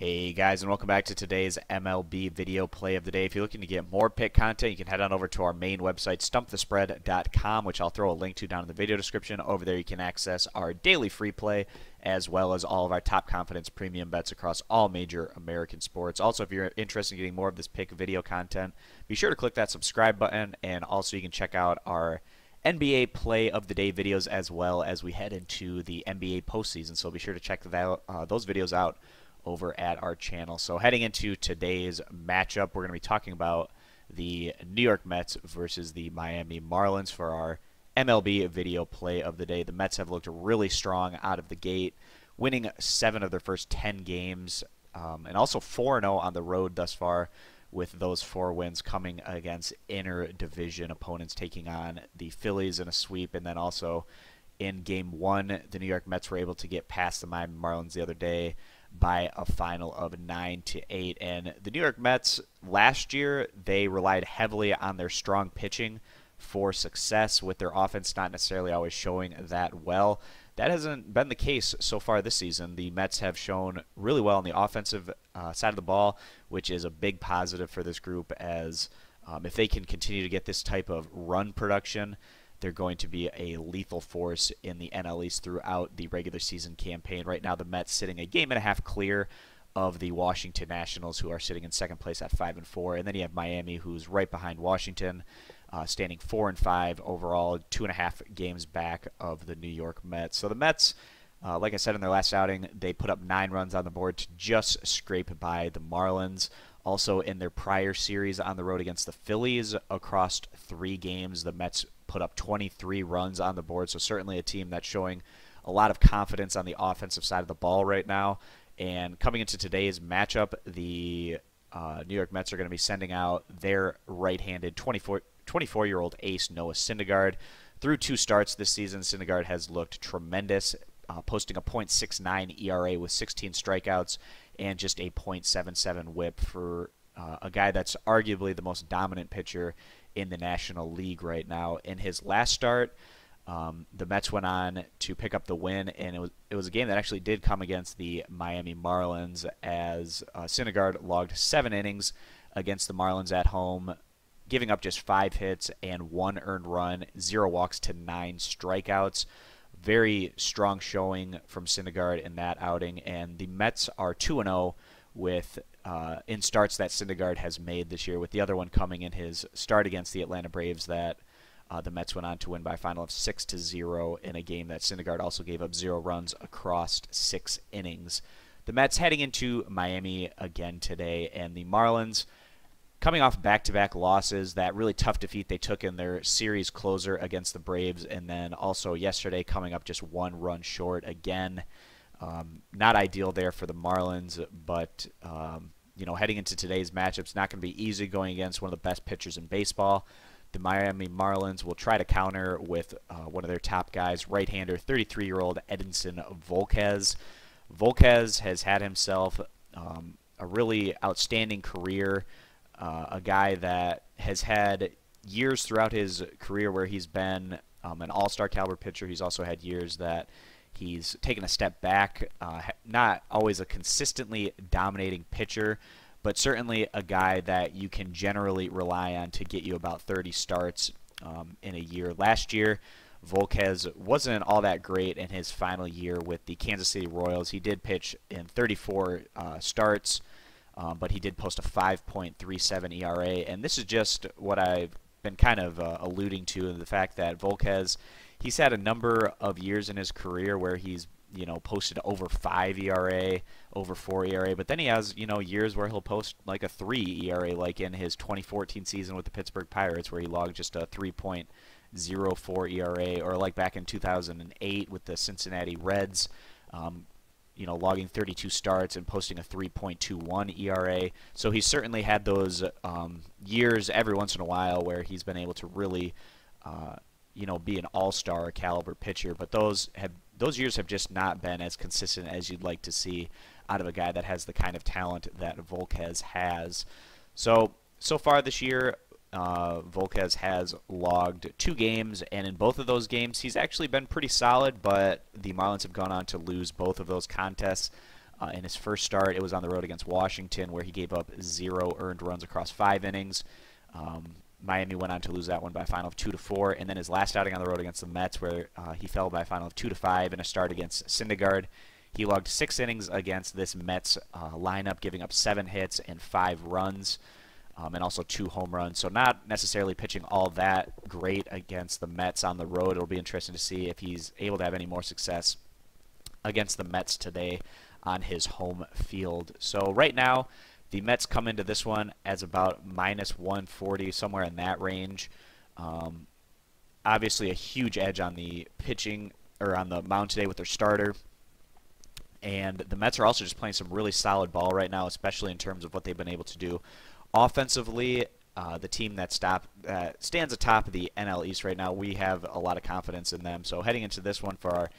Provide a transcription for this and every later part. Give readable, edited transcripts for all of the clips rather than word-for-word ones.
Hey guys, and welcome back to today's MLB video play of the day. If you're looking to get more pick content, you can head on over to our main website, stumpthespread.com, which I'll throw a link to down in the video description. Over there you can access our daily free play as well as all of our top confidence premium bets across all major American sports. Also, if you're interested in getting more of this pick video content, be sure to click that subscribe button, and also you can check out our NBA play of the day videos as well as we head into the NBA postseason. So be sure to check those videos out over at our channel. So heading into today's matchup, we're going to be talking about the New York Mets versus the Miami Marlins for our MLB video play of the day. The Mets have looked really strong out of the gate, winning 7 of their first 10 games, and also 4-0 on the road thus far, with those 4 wins coming against inter-division opponents, taking on the Phillies in a sweep, and then also in Game 1, the New York Mets were able to get past the Miami Marlins the other day by a final of 9-8. And the New York Mets last year, they relied heavily on their strong pitching for success, with their offense not necessarily always showing that well. That hasn't been the case so far this season. The Mets have shown really well on the offensive side of the ball, which is a big positive for this group, as if they can continue to get this type of run production, they're going to be a lethal force in the NL East throughout the regular season campaign. Right now, the Mets sitting a game and a half clear of the Washington Nationals, who are sitting in second place at 5-4. And then you have Miami, who's right behind Washington, standing 4-5 overall, 2.5 games back of the New York Mets. So the Mets, like I said in their last outing, they put up 9 runs on the board to just scrape by the Marlins. Also, in their prior series on the road against the Phillies, across 3 games, the Mets put up 23 runs on the board. So certainly a team that's showing a lot of confidence on the offensive side of the ball right now. And coming into today's matchup, the New York Mets are going to be sending out their right-handed 24-year-old ace, Noah Syndergaard. Through 2 starts this season, Syndergaard has looked tremendous, posting a .69 ERA with 16 strikeouts and just a .77 whip for a guy that's arguably the most dominant pitcher in the National League right now. In his last start, the Mets went on to pick up the win, and it was a game that actually did come against the Miami Marlins, as Syndergaard logged 7 innings against the Marlins at home, giving up just 5 hits and 1 earned run, 0 walks to 9 strikeouts. Very strong showing from Syndergaard in that outing, and the Mets are 2-0 with in starts that Syndergaard has made this year, with the other one coming in his start against the Atlanta Braves that the Mets went on to win by a final of 6-0 in a game that Syndergaard also gave up 0 runs across 6 innings. The Mets heading into Miami again today, and the Marlins coming off back-to-back losses, that really tough defeat they took in their series closer against the Braves, and then also yesterday coming up just 1 run short again. Not ideal there for the Marlins, but you know, heading into today's matchup, it's not going to be easy going against one of the best pitchers in baseball. The Miami Marlins will try to counter with one of their top guys, right-hander, 33-year-old Edinson Volquez. Volquez has had himself a really outstanding career, a guy that has had years throughout his career where he's been an all-star caliber pitcher. He's also had years that he's taken a step back, not always a consistently dominating pitcher, but certainly a guy that you can generally rely on to get you about 30 starts in a year. Last year, Volquez wasn't all that great in his final year with the Kansas City Royals. He did pitch in 34 starts, but he did post a 5.37 ERA, and this is just what I've been kind of alluding to, the fact that Volquez, he's had a number of years in his career where he's, you know, posted over 5 ERA, over 4 ERA, but then he has, you know, years where he'll post like a 3 ERA, like in his 2014 season with the Pittsburgh Pirates, where he logged just a 3.04 ERA, or like back in 2008 with the Cincinnati Reds, you know, logging 32 starts and posting a 3.21 ERA. So he's certainly had those years every once in a while where he's been able to really, you know, be an all-star caliber pitcher, but those years have just not been as consistent as you'd like to see out of a guy that has the kind of talent that Volquez has. So far this year, Volquez has logged 2 games, and in both of those games, he's actually been pretty solid, but the Marlins have gone on to lose both of those contests. In his first start, it was on the road against Washington, where he gave up 0 earned runs across 5 innings. Miami went on to lose that one by a final of 2-4, and then his last outing on the road against the Mets, where he fell by a final of 2-5 in a start against Syndergaard. He logged 6 innings against this Mets lineup, giving up 7 hits and 5 runs, and also 2 home runs. So not necessarily pitching all that great against the Mets on the road. It'll be interesting to see if he's able to have any more success against the Mets today on his home field. So right now, the Mets come into this one as about minus 140, somewhere in that range. Obviously, a huge edge on the pitching, or on the mound today with their starter. And the Mets are also just playing some really solid ball right now, especially in terms of what they've been able to do offensively. The team that stands atop of the NL East right now, we have a lot of confidence in them. So heading into this one for our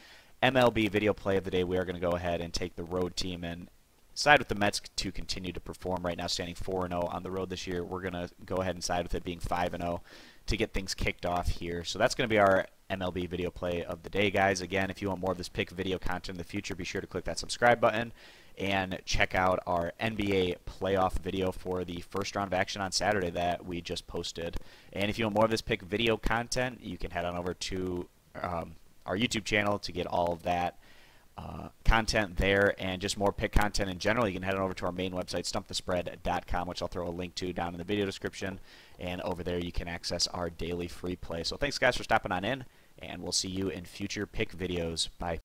MLB video play of the day, we are going to go ahead and take the road team and side with the Mets to continue to perform. Right now standing 4-0 on the road this year. We're going to go ahead and side with it being 5-0 to get things kicked off here. So that's going to be our MLB video play of the day, guys. Again, if you want more of this pick video content in the future, be sure to click that subscribe button and check out our NBA playoff video for the first round of action on Saturday that we just posted. And if you want more of this pick video content, you can head on over to our YouTube channel to get all of that content there, and just more pick content in general. You can head on over to our main website, stumpthespread.com, which I'll throw a link to down in the video description, and over there you can access our daily free play. So thanks guys for stopping on in, and we'll see you in future pick videos. Bye.